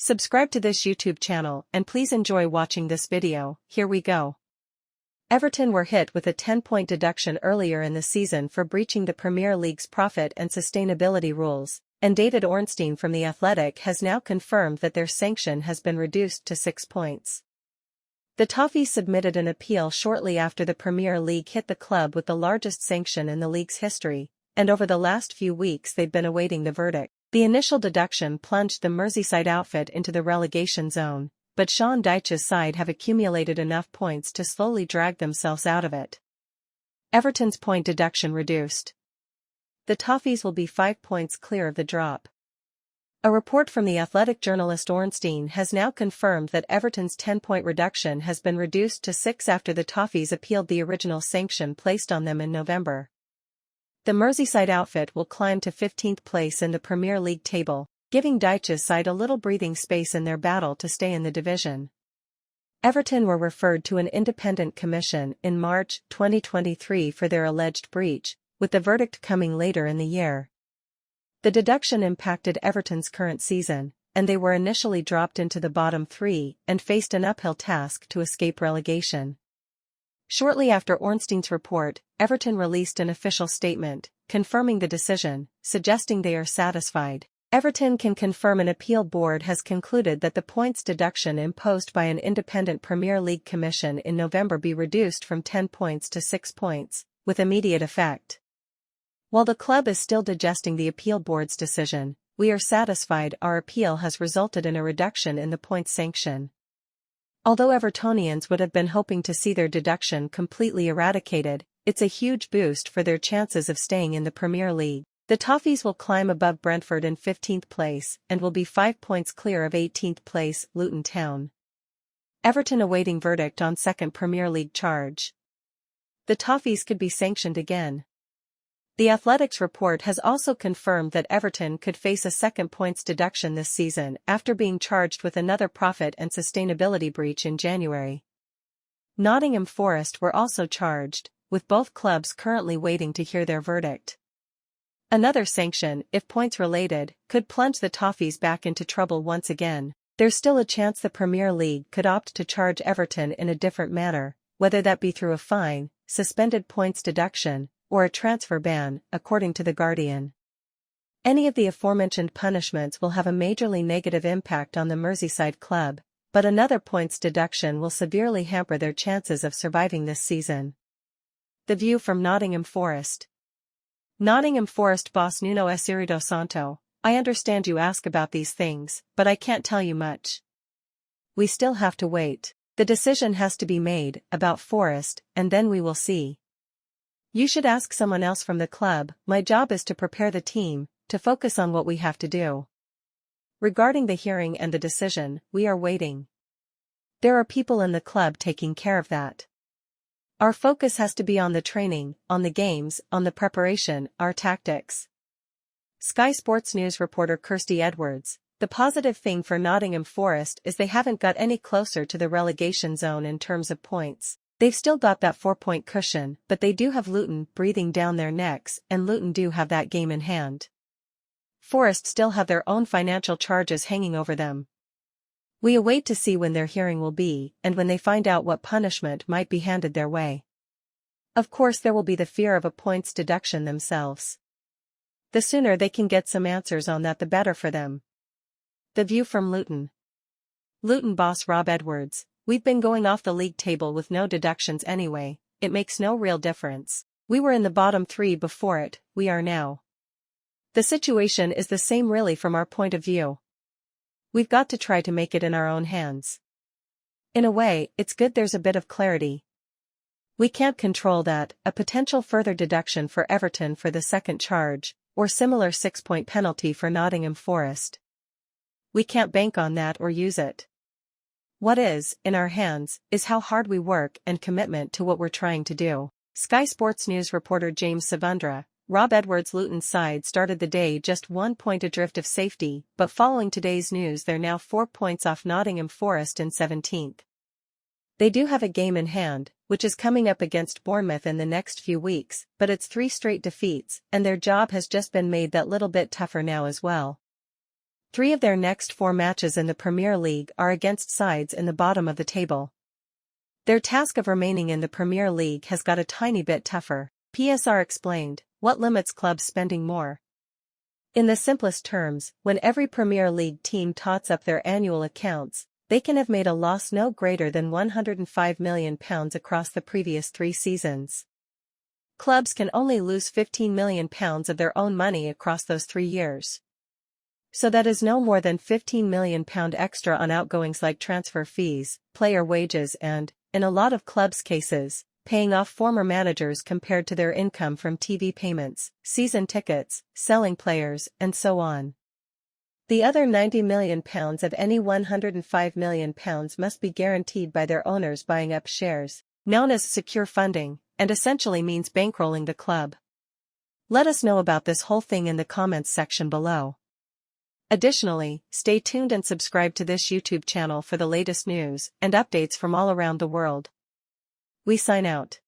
Subscribe to this YouTube channel and please enjoy watching this video. Here we go. Everton were hit with a 10-point deduction earlier in the season for breaching the Premier League's profit and sustainability rules, and David Ornstein from The Athletic has now confirmed that their sanction has been reduced to 6 points. The Toffees submitted an appeal shortly after the Premier League hit the club with the largest sanction in the league's history, and over the last few weeks they'd been awaiting the verdict. The initial deduction plunged the Merseyside outfit into the relegation zone, but Sean Dyche's side have accumulated enough points to slowly drag themselves out of it. Everton's point deduction reduced. The Toffees will be 5 points clear of the drop. A report from The Athletic journalist Ornstein has now confirmed that Everton's 10-point reduction has been reduced to 6 after the Toffees appealed the original sanction placed on them in November. The Merseyside outfit will climb to 15th place in the Premier League table, giving Dyche's side a little breathing space in their battle to stay in the division. Everton were referred to an independent commission in March 2023 for their alleged breach, with the verdict coming later in the year. The deduction impacted Everton's current season, and they were initially dropped into the bottom 3 and faced an uphill task to escape relegation. Shortly after Ornstein's report, Everton released an official statement, confirming the decision, suggesting they are satisfied. Everton can confirm an appeal board has concluded that the points deduction imposed by an independent Premier League commission in November be reduced from 10 points to 6 points, with immediate effect. While the club is still digesting the appeal board's decision, we are satisfied our appeal has resulted in a reduction in the points sanction. Although Evertonians would have been hoping to see their deduction completely eradicated, it's a huge boost for their chances of staying in the Premier League. The Toffees will climb above Brentford in 15th place and will be 5 points clear of 18th place Luton Town. Everton awaiting verdict on second Premier League charge. The Toffees could be sanctioned again. The Athletic's report has also confirmed that Everton could face a second points deduction this season after being charged with another profit and sustainability breach in January. Nottingham Forest were also charged, with both clubs currently waiting to hear their verdict. Another sanction, if points-related, could plunge the Toffees back into trouble once again. There's still a chance the Premier League could opt to charge Everton in a different manner, whether that be through a fine, suspended points deduction, or a transfer ban, according to The Guardian. Any of the aforementioned punishments will have a majorly negative impact on the Merseyside club, but another points deduction will severely hamper their chances of surviving this season. The view from Nottingham Forest. Nottingham Forest boss Nuno Espirito Santo: I understand you ask about these things, but I can't tell you much. We still have to wait. The decision has to be made about Forest, and then we will see. You should ask someone else from the club. My job is to prepare the team, to focus on what we have to do. Regarding the hearing and the decision, we are waiting. There are people in the club taking care of that. Our focus has to be on the training, on the games, on the preparation, our tactics. Sky Sports News reporter Kirsty Edwards: the positive thing for Nottingham Forest is they haven't got any closer to the relegation zone in terms of points. They've still got that 4-point cushion, but they do have Luton breathing down their necks, and Luton do have that game in hand. Forest still have their own financial charges hanging over them. We await to see when their hearing will be, and when they find out what punishment might be handed their way. Of course there will be the fear of a points deduction themselves. The sooner they can get some answers on that the better for them. The view from Luton. Luton boss Rob Edwards: we've been going off the league table with no deductions anyway, it makes no real difference. We were in the bottom 3 before it, we are now. The situation is the same really from our point of view. We've got to try to make it in our own hands. In a way, it's good there's a bit of clarity. We can't control that, a potential further deduction for Everton for the second charge, or similar 6-point penalty for Nottingham Forest. We can't bank on that or use it. What is, in our hands, is how hard we work and commitment to what we're trying to do. Sky Sports News reporter James Savundra: Rob Edwards' Luton side started the day just 1 point adrift of safety, but following today's news they're now 4 points off Nottingham Forest in 17th. They do have a game in hand, which is coming up against Bournemouth in the next few weeks, but it's 3 straight defeats, and their job has just been made that little bit tougher now as well. 3 of their next 4 matches in the Premier League are against sides in the bottom of the table. Their task of remaining in the Premier League has got a tiny bit tougher. PSR explained. What limits clubs spending more? In the simplest terms, when every Premier League team tots up their annual accounts, they can have made a loss no greater than £105 million across the previous 3 seasons. Clubs can only lose £15 million of their own money across those 3 years. So that is no more than £15 million extra on outgoings like transfer fees, player wages and, in a lot of clubs' cases, paying off former managers compared to their income from TV payments, season tickets, selling players, and so on. The other £90 million of any £105 million must be guaranteed by their owners buying up shares, known as secure funding, and essentially means bankrolling the club. Let us know about this whole thing in the comments section below. Additionally, stay tuned and subscribe to this YouTube channel for the latest news and updates from all around the world. We sign out.